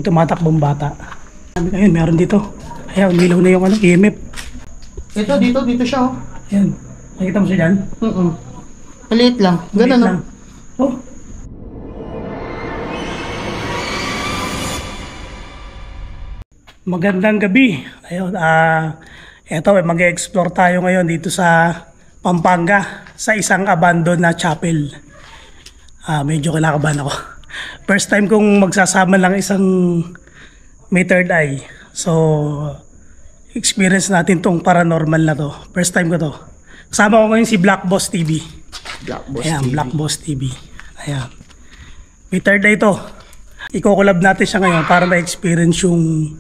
May tumatakbong bata. Sabi ayun, meron dito. Ayan, nilaw na yung ano, EMF. Ito, dito siya, oh. Ayan. Nakita mo siya dyan? Maliit lang. Maliit Ganun, lang. Oh. Magandang gabi. Ayun, eto, mag-explore tayo ngayon dito sa Pampanga sa isang abandoned na chapel. Medyo kinakabahan ako. First time kong magsasama lang isang may third eye. So, experience natin tong paranormal na to. First time ko to. Kasama ko ngayon si Black Boss TV. Ayan, Black Boss TV. Ayan. May third eye to. Iko-collab natin siya ngayon para ma-experience yung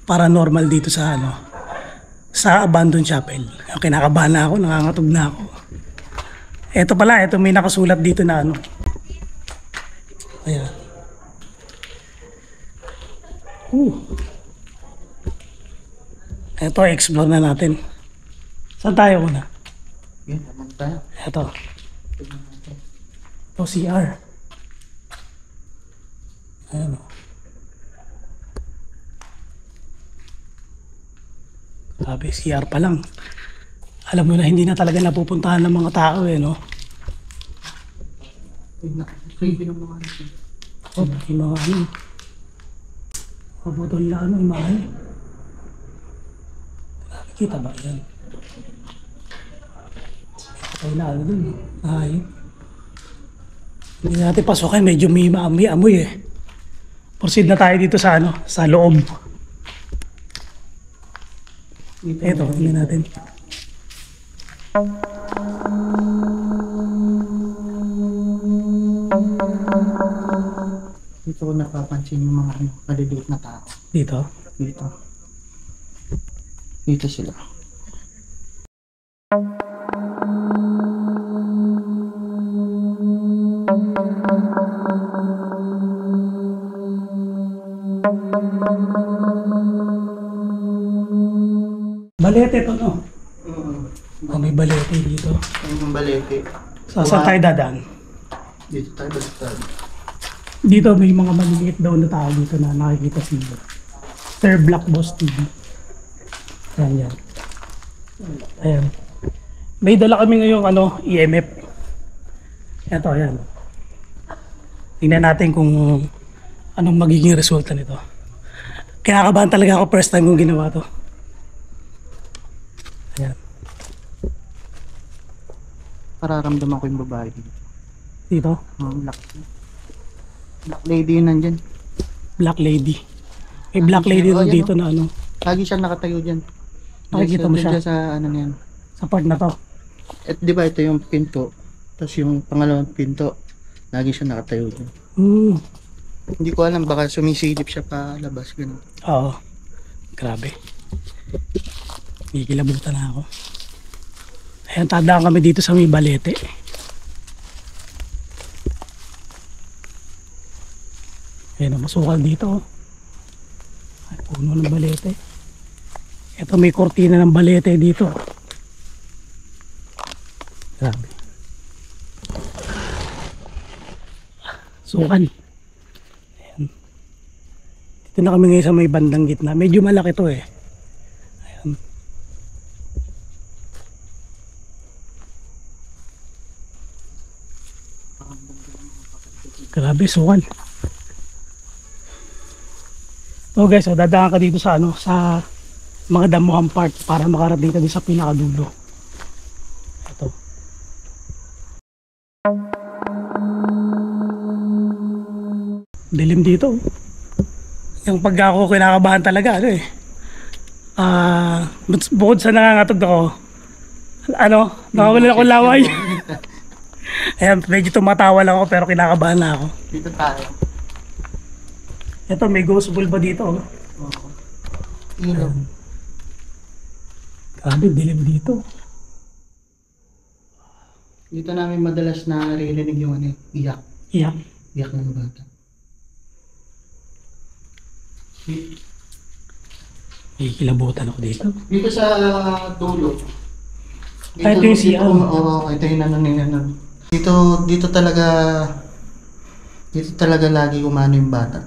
paranormal dito sa sa abandoned chapel. Kinakabahan na ako, nangangatog na ako. Ito pala, ito may nakasulat dito na Ayan. Ito, explore na natin. Saan tayo muna? Yan, naman tayo. Ito. Ito, CR. Ayan o. Sabi, CR pa lang. Alam mo na, hindi na talaga napupuntahan ng mga tao no? Creepy ng mga natin. Oh, yung mga mabutol na yung mga nakikita ba yan? Patay na dun. Hindi natin pasukin, medyo may amoy Proceed na tayo dito sa sa loob. Ito, hindi natin. Dito ko napapansin yung mga maliliit na tao. Dito? Dito sila. Balete to, no? May balete dito. Yung balete. Saan tayo dadaan? Dito tayo bastard. Dito may mga maliliit daw na tao dito na nakikita si Sir Black Boss TV. Ayan. Ayan. May dala kami ngayong EMF. Ito, ayan. Tingnan natin kung anong magiging resulta nito. Kinakabahan talaga ako first time kong ginawa to. Ayan. Pararamdaman ko yung babae dito. Dito? Black lady yun nandyan. Black lady. May black lady dito na Lagi siya nakatayo dyan. Nakikita mo siya? Sa niyan. Sa part na to. At di ba ito yung pinto. Tapos yung pangalawang pinto. Lagi siya nakatayo dyan. Hindi ko alam, baka sumisilip siya pa labas. Ganun. Oo. Grabe. Gigilabutan na ako. Ayan, tadaan kami dito sa may balete. Ayan, masukal dito. Ay, puno ng balete. Ito, may kortina ng balete dito. Grabe. Sukal. Ayan. Dito na kami ngayon sa may bandang gitna. Medyo malaki to Ayan. Grabe, sukal. So guys, dadaan ka dito sa sa mga damuhan part para makarating ka din sa pinakadulo. Ito. Dilim dito. Yung pag ako kinakabahan talaga, bukod sa nangangatog ako, nakawala ako laway. Ayan, medyo tumatawa lang ako pero kinakabahan na ako. Dito tayo. Ito, may ghost ball ba dito? Ilaw. Grabe, dilim dito. Dito namin madalas naririnig yung iyak. Iyak. Iyak ng bata. May kilabutan ako dito. Dito sa dulo. Ito yung CR. Oo, ito yung Dito talaga lagi umano yung bata.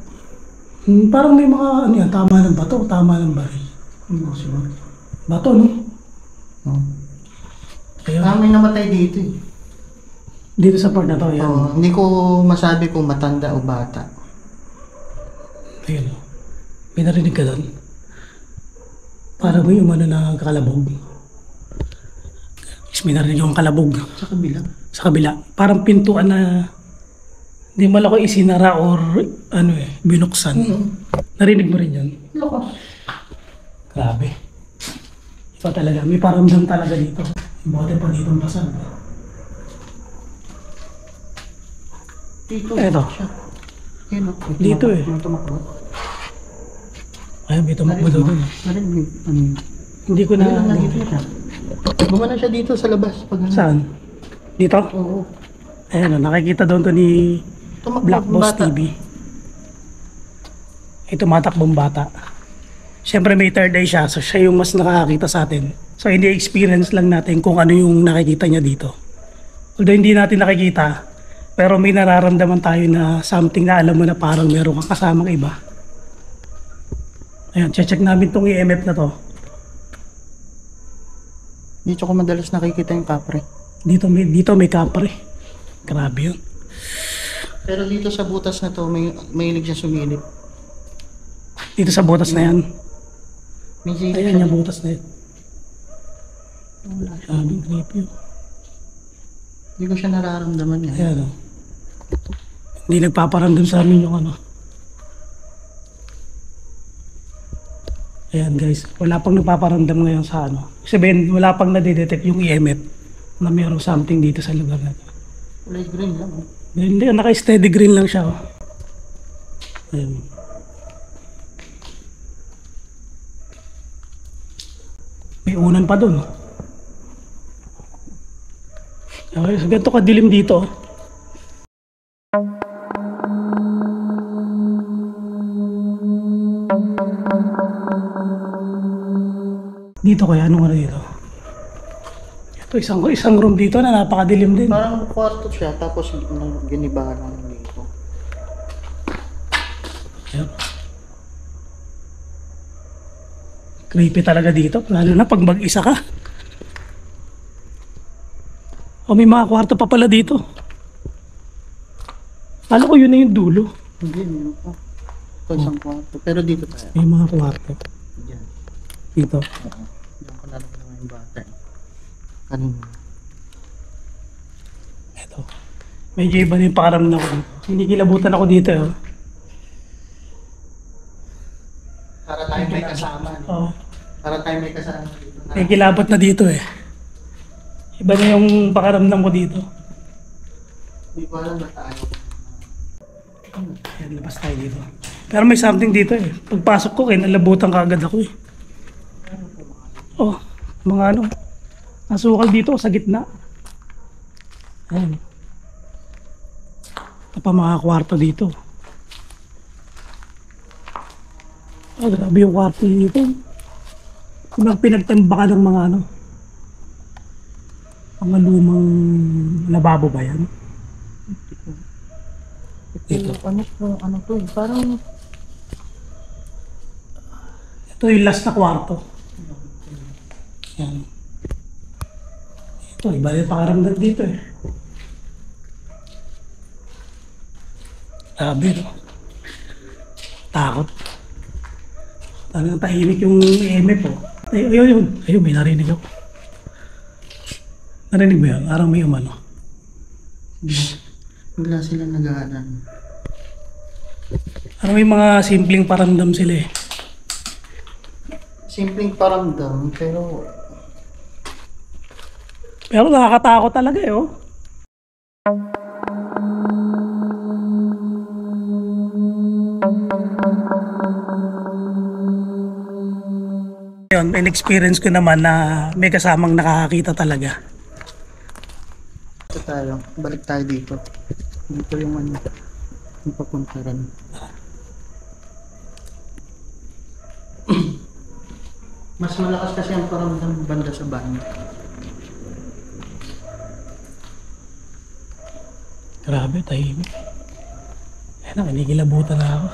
Parang may mga ano yan, tama ng bato, tama ng baril. Hindi ko siguro. Bato, no? Oh. Ayun. May namatay dito eh. Dito sa part na to, yan. Oo, hindi ko masabi kung matanda o bata. Ayun, oh. May narinig ka doon? Parang may umano na kalabog. May narinig yung kalabog Sa kabila. sa kabila. Parang pintuan na hindi mo ko isinara or ano binuksan. Narinig mo rin yun? Lakas. Grabe. Iba talaga. May paramdam talaga dito. Bote pa dito ang basag. Dito. Eto. Siya. Ayun, oh. Dito eh. May tumakbo. Ayun, may tumakbo daw doon. Narinig mo. Ano yun? Hindi ko na... Ayun, nandito siya. Gumana siya dito sa labas. Pag ano. Saan? Dito? Oo. Ayan, nakikita doon to ni Tumakbo Black yung Boss bata. TV. Ay, tumatakbong bata. Siyempre may third eye siya, so siya yung mas nakakakita sa atin. So hindi experience lang natin kung ano yung nakikita niya dito. Although hindi natin nakikita, pero may nararamdaman tayo na something na alam mo na parang meron kang kasamang iba. Ayan, check namin tong EMF na to. Dito ko madalas nakikita yung kapre. Dito may kapre. Grabe yun. Pero dito sa butas na to, mahilig siya sumilip. Dito sa butas na yan. May silip Ayan siya. yung butas na yan. Wala siya. Grabe, creepy yun. Hindi ko siya nararamdaman niya. Ayan o. Hindi nagpaparamdam sa amin yung ano. Ayan guys, wala pang nagpaparamdam ngayon sa ano. Sabihin, wala pang nadidetect yung EMF na mayroong something dito sa lugar na to. Kulay green lang. Oh. Hindi, naka-steady green lang siya. Oh. Ayan. May unan pa dun. Okay, so ganito kadilim dito. Dito kaya, anong ano dito? Ito, isang room dito na napakadilim din. Parang kwarto siya, tapos ginibahan lang dito. Ayan. Creepy talaga dito, lalo na pag mag-isa ka. O may mga kwarto pa pala dito. Kala ko yun na yung dulo. Hindi, meron pa. Ito isang kwarto. Pero dito tayo. May mga kwarto. Diyan. Dito. Oo. Diyan ko nararamdaman yung bata. Kanina. Ito. Medyo iba na yung pakaramdam ko dito. Hindi kilabutan ako dito. Oh. Para tayo may kasama. Oh. Para tayo may kasama dito. May kilabot na dito eh. Iba na yung pakaramdam ko dito. Hindi ko alam na tayo. Ayan, labas tayo dito. Pero may something dito eh. Pagpasok ko, kinalabutan kaagad ako eh. Oh, mga ano. Nasukal dito sa gitna. Ayan. Ito pa mga kwarto dito. Oh, grabe yung kwarto dito. Pinagtambakan ng mga ano. Mga lumang lababo ba yan? Dito. Ano to eh? Parang Ito yung last na kwarto. Yan. Ito, iba rin pakaramdam dito eh. Grabe, no? Takot. Talagang tahimik yung EMF po. Ayun. Ayun, may narinig ako. Narinig mo yun? Parang may umano. bigla sila nag-aaral. Parang may mga simpleng paramdam sila eh. Simpleng paramdam, pero Pero nakakatakot talaga eh, oh. Yun, in-experience ko naman na may kasamang nakakakita talaga. ito tayo. Balik tayo dito. Dito yung ano, yung papunta rin. Mas malakas kasi ang paramdam banda sa banyo. Grabe, tahimik. Ayan na, kinikilabutan na ako.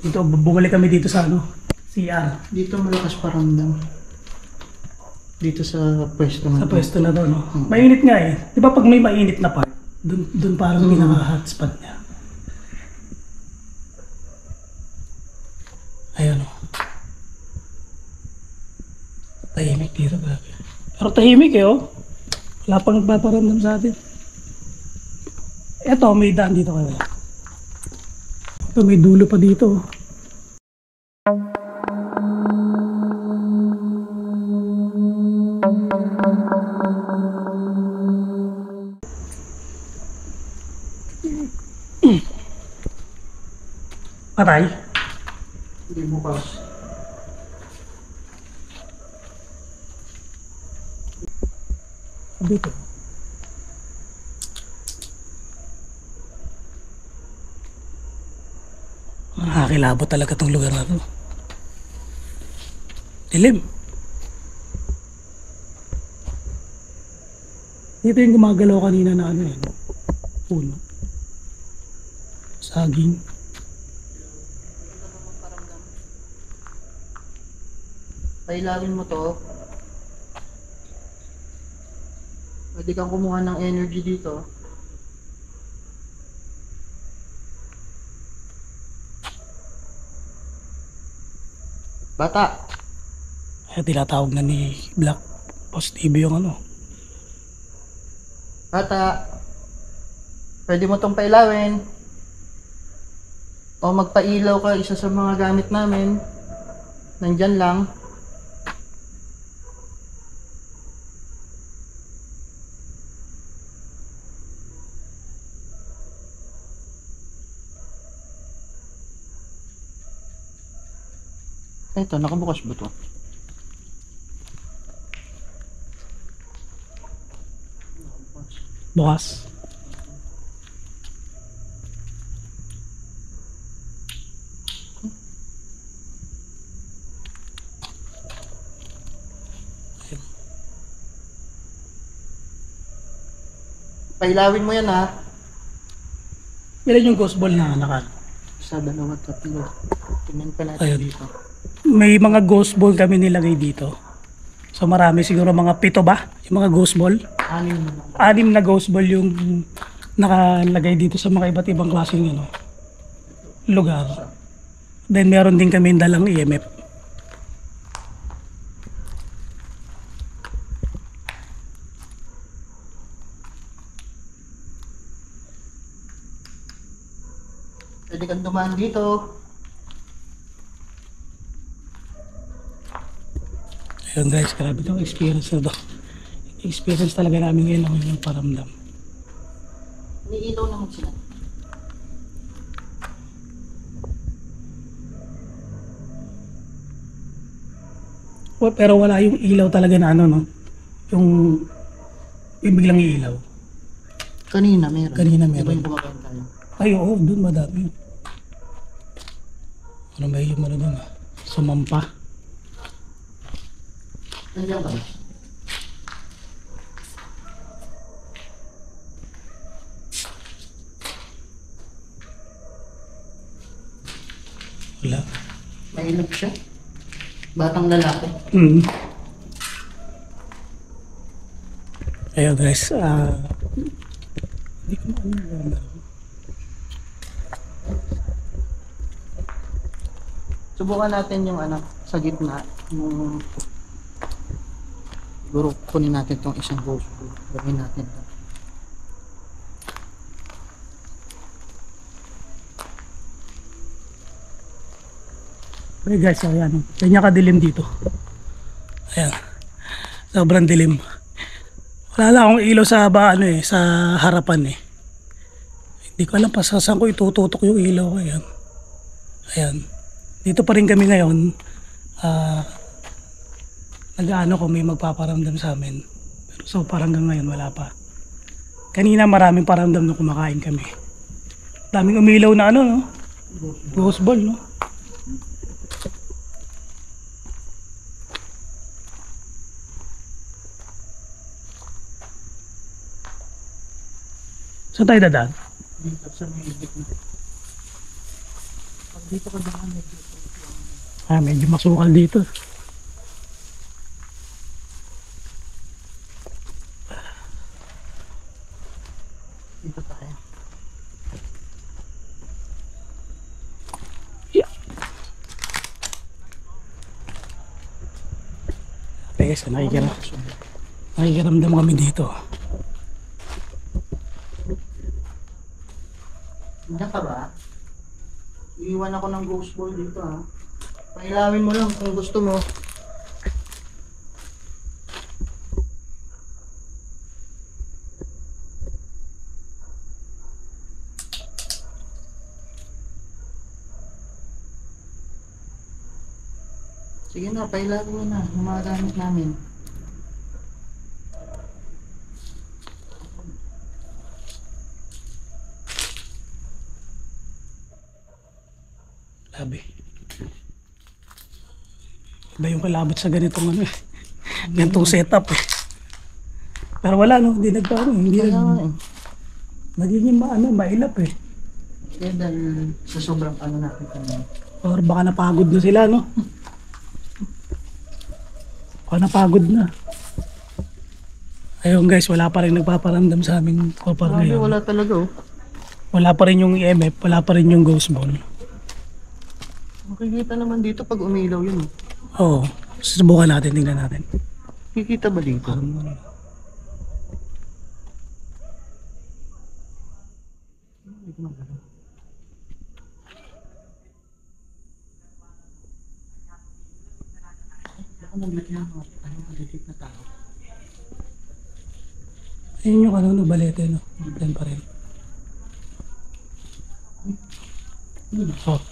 Dito, bumalik kami dito sa ano, CR. Dito malakas paramdam. Dito sa pwesto Sa na to. pwesto na to, no? Mainit nga eh. Di ba pag may mainit na part, dun parang pinaka-hotspot niya. Ayan o. Tahimik dito, grabe. Pero tahimik eh, oh. Wala pang nagpaparamdam sa atin. Eto, may daan dito kaya. Ito, may dulo pa dito. Patay. Hindi bukas. Dito. Nakakilabot talaga tong lugar na to. Dilim. Dito yung gumagalaw kanina na ano eh. Puno. Saging. Pailawin mo to. Pwede kang kumuha ng energy dito. Bata! Kaya tinatawag na ni Black Post TV yung ano. Bata! Pwede mo tong pailawin. O magpailaw ka, isa sa mga gamit namin. Nandyan lang. Ito, nakabukas ba to? Bukas. Pailawin mo yan ha. Ilan yung ghost ball na naka? Isa, dalawa, tatlo. Tingnan pa natin Ayun. dito. May mga ghost ball kami nilagay dito. So marami siguro mga 7 ba? Yung mga ghost ball. 6 na ghost ball yung nakalagay dito sa mga iba't ibang klaseng ano, lugar. Then meron din kami dalang EMF. Pwede kang dumaan dito. Ayun guys, grabe itong experience na to. Experience talaga namin ngayon yung paramdam. Niilaw naman sila. Pero wala yung ilaw talaga na ano, no? Yung biglang ilaw. Kanina meron. Kanina Di ba meron. yung kumakain tayo? Ay, oo, dun madami. Ano ba yung ano dun? Sumampa. Nandiyan ka ba? Wala. Mailap siya. Batang lalaki. Mm. Ayun guys, hindi ko na Subukan natin yung ano, sa gitna. Yung siguro kunin natin tong isang ghost ball. Gawin natin to. Hey guys, ayan. Kanya kadilim dito. Ayan. Sobrang dilim. Wala lang akong ilaw sa ano eh, sa harapan eh. Hindi ko alam pa saan ko itututok yung ilaw ko. Ayan. Ayan. Dito pa rin kami ngayon. Nag-ano kung may magpaparamdam sa amin. Pero so parang hanggang ngayon wala pa. Kanina maraming paramdam nung kumakain kami. Daming umilaw na ano, no? Ghost ball, no? Saan tayo dadaan? Dito sa may gitna. Pag dito ka naman medyo. Medyo masukal dito. Dito tayo. Guys, nakikiramdam kami dito. Hindi ka ba? Iiwan ako ng ghost ball dito ha. Pailawin mo lang kung gusto mo. Sige na, pailawin mo na yung mga gamit namin. Labi. Iba yung kalabot sa ganitong ano eh. Ganitong setup eh. Pero wala no, hindi nagpaano. Hindi Kaya nga eh. nagiging mailap eh. Kaya dahil sa sobrang ano natin kanina. Or baka napagod na sila no. Baka napagod na. Ayun guys, wala pa rin nagpaparamdam sa aming copper Grabe, ngayon. wala talaga oh. Wala pa rin yung EMF, wala pa rin yung ghost ball. Makikita naman dito pag umilaw yun. Oo, susubukan natin, tingnan natin. Kikita ba dito? Baka nandito yung mga malilit na tao. Ayun yung ano, balete no. Yan pa rin. Oh.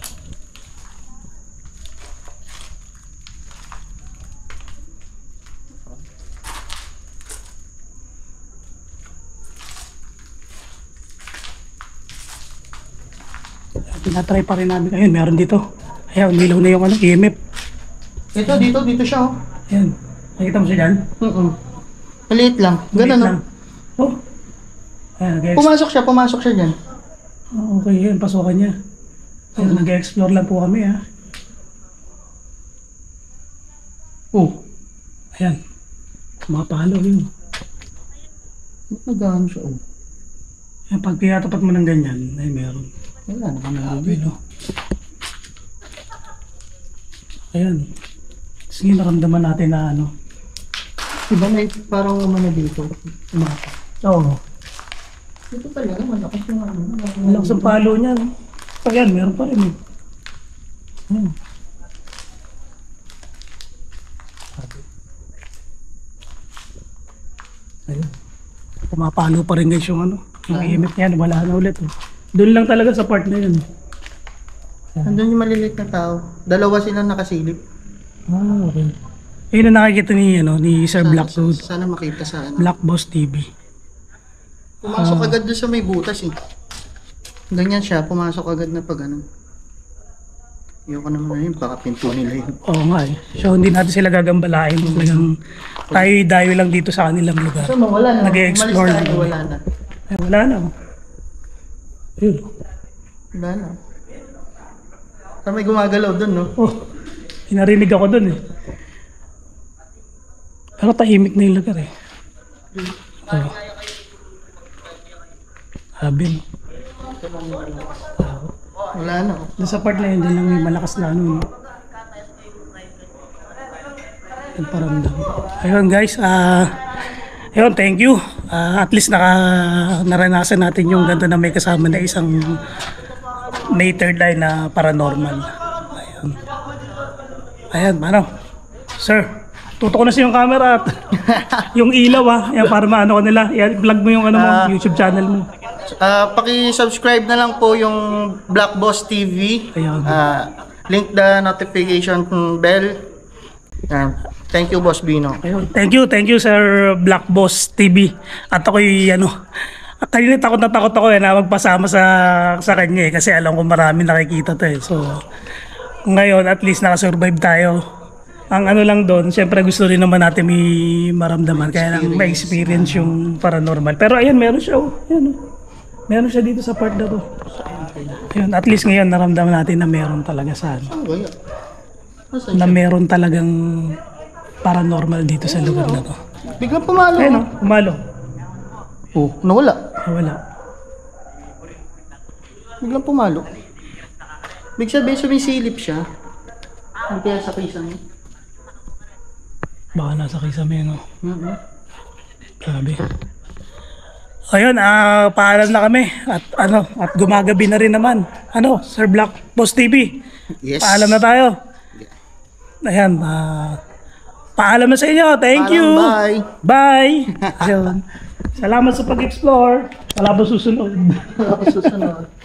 Tinatry pa rin namin. Ayun, meron dito. Ayan, nilaw na yung ano, EMF. Ito, dito siya oh. Ayan. Nakita mo siya dyan? Maliit lang. Maliit Ganun lang. Oh. Ayan, Pumasok siya dyan. Oh, okay, yun. Pasukan niya. Ayan, nag-explore lang po kami, ha. Oh. Ayan. Mapalo yun. Ba't nagano siya oh? Ayan, pag tinatapat mo ng ganyan, ay meron. Wala naman Grabe, no? Ayan. Sige, naramdaman natin na ano. Diba may parang umano dito? Umaka. Oo. Dito talaga, malakas yung ano. Malakas ang palo niya. No? Ayan, meron pa rin eh. Ayan. Ayun. Pumapalo pa rin guys yung ano. Yung EMF niyan, wala na ulit. Eh. Doon lang talaga sa part na yun. Nandun yung maliliit na tao. Dalawa silang nakasilip. Ah, okay. Ayun na nakikita ni Sir Black Road. Sana makita sa ano. Black Boss TV. Pumasok agad doon sa may butas eh. Ganyan siya, pumasok agad na pag ano. Ayoko naman na yun, baka pinto nila yun. Oo nga eh. So hindi natin sila gagambalain. Talagang tayo-dayo lang dito sa kanilang lugar. So wala na, Nag-e-explore umalis tayo, lang. wala na. Ay, wala na. Ayun. Wala na. Sa may gumagalaw doon, no? Oh, hinarinig ako dun eh. Pero tahimik na yung lugar eh. Oh. Sabi no. Wala na. Doon sa part na yun, doon lang yung malakas na ano. No? Nagparamdam. Ayun guys, ayun, thank you. At least naranasan natin yung ganito na may kasama na isang may third eye na paranormal. Ayun. Ayan, ano? Sir, tutok ko na siya yung camera at yung ilaw yan, para maano ko nila. I-vlog mo yung ano mo, YouTube channel mo. Paki-subscribe na lang po yung Black Boss TV. Ayun. Link the notification bell. Thank you, Boss Bino. Ayun. Thank you Sir Black Boss TV. At ako'y kanina takot na takot ako na magpasama sa kanya kasi alam ko marami nakikita to eh. So ngayon at least nakasurvive tayo. Ang ano lang doon, syempre gusto rin naman natin may maramdaman kaya lang may experience yung paranormal. Pero ayan, meron siya. Ayan, Meron siya dito sa part na to. Ayun, at least ngayon naramdaman natin na meron talaga sa ano, Ano ba yan? Nasaan na siya? meron talagang paranormal dito sa lugar na to. Biglang pumalo. Ayun, umalo. Oh, nawala. Wala. Biglang pumalo. Big sabihin sumisilip siya. Hindi kaya sa kisame. Baka nasa kisame, no? Mm-hmm. Grabe. Ayun, paalam na kami at gumagabi na rin naman. Ano, Sir Black Boss TV. Yes. Paalam na tayo. Ayan, paalam na sa inyo. Thank you. Bye. Bye. Ayun. Salamat sa pag-explore. Wala ba susunod? Ako susunod.